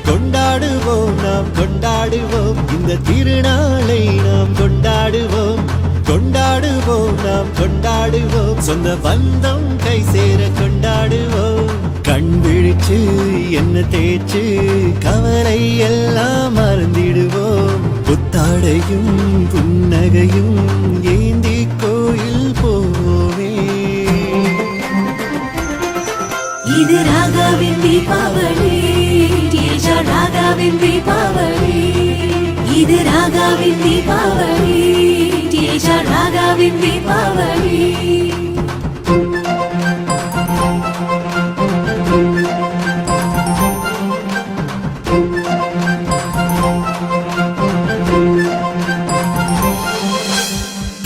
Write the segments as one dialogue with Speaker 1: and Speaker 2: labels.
Speaker 1: கொண்டாடுவோம் நாம் கொண்டாடுவோம் இந்த திருநாளை நாம் கொண்டாடுவோம் கொண்டாடுவோம் நாம் கொண்டாடுவோம் சொந்த பந்தம் கை சேர கொண்டாடுவோம் கண் விழிச்சு என்ன தேய்ச்சு கவலை எல்லாம் மறந்திடுவோம் புத்தாடையும் புன்னகையும் ஏந்தி கோயில் போவே
Speaker 2: இது ராகாவின் தீபாவளி ராகாவின் தீபாவளி இது ராகாவின் தீபாவளி ராகாவின் தீபாவளி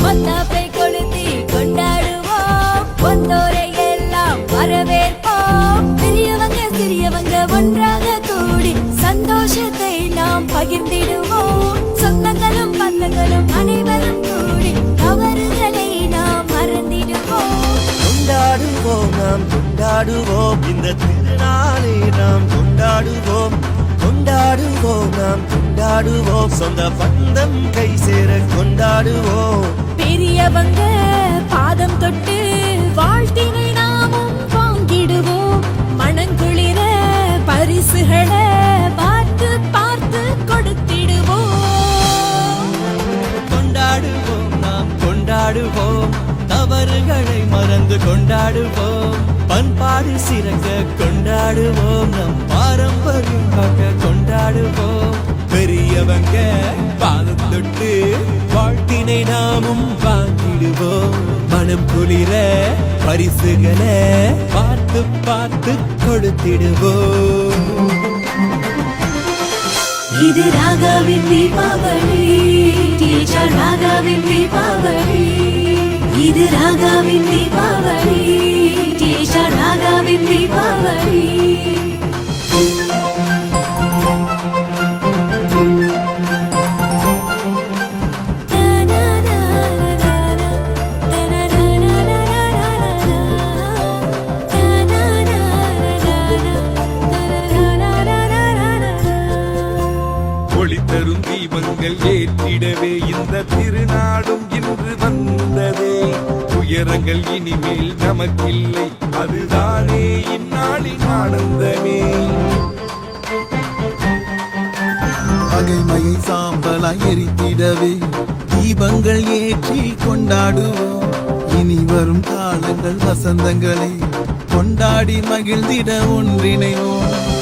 Speaker 2: மத்தாப்பை கொளுத்தி கொண்டாடுவோம் பொந்தோரை எல்லாம் வரவேற்போம் பெரியவங்க சிறியவங்க ஒன்றாக கூடி சந்தோஷத்தை நாம் பகிர்ந்திடுவோம் சொந்தங்களும் பந்தங்களும் அனைவரும் கூடி தவறுகளை நாம் மறந்திடுவோம்
Speaker 1: கொண்டாடுவோம் நாம் கொண்டாடுவோம் இந்த திருநாளை நாம் கொண்டாடுவோம் கொண்டாடுவோம் நாம் கொண்டாடுவோம் சொந்த பந்தம் கை சேர கொண்டாடுவோம்
Speaker 2: பெரியவங்க பாதம் தொட்டு வாழ்த்தினை நாமும் வாங்கிடுவோம் மனங்குளிர பரிசுகளை பார்த்து பார்த்து கொடுத்திடுவோம்
Speaker 1: கொண்டாடுவோம் நாம் கொண்டாடுவோம் தவறுகளை மறந்து கொண்டாடுவோம் பண்பாடு சிறக்க கொண்டாடுவோம் நம் பாரம்பரியம் காக்க கொண்டாடுவோம் பெரியவங்க பாதம் தொட்டு வாழ்த்தினை நாமும் வாங்கிடுவோம் மனம் குளிர பரிசுகளை பார்த்து பார்த்து கொடுத்திடுவோம்
Speaker 2: இது ராகாவின் தீபாவளி ராகாவின் தீபாவளி இது ராகாவின் தீபாவளி ராகாவின் தீபாவளி
Speaker 3: ஒளி தரும் தீபங்கள் ஏற்றிடவே இந்த திருநாடும் இன்று வந்ததே துயரங்கள் இனிமேல் நமக்கில்லை அதுதானே இந்நாளின் ஆனந்தமே
Speaker 4: பகைமையை சாம்பலாய் எரித்திடவே தீபங்கள் ஏற்றி கொண்டாடுவோம் இனி வரும் காலங்கள் வசந்தங்களை கொண்டாடி மகிழ்ந்திட ஒன்றிணைவோம்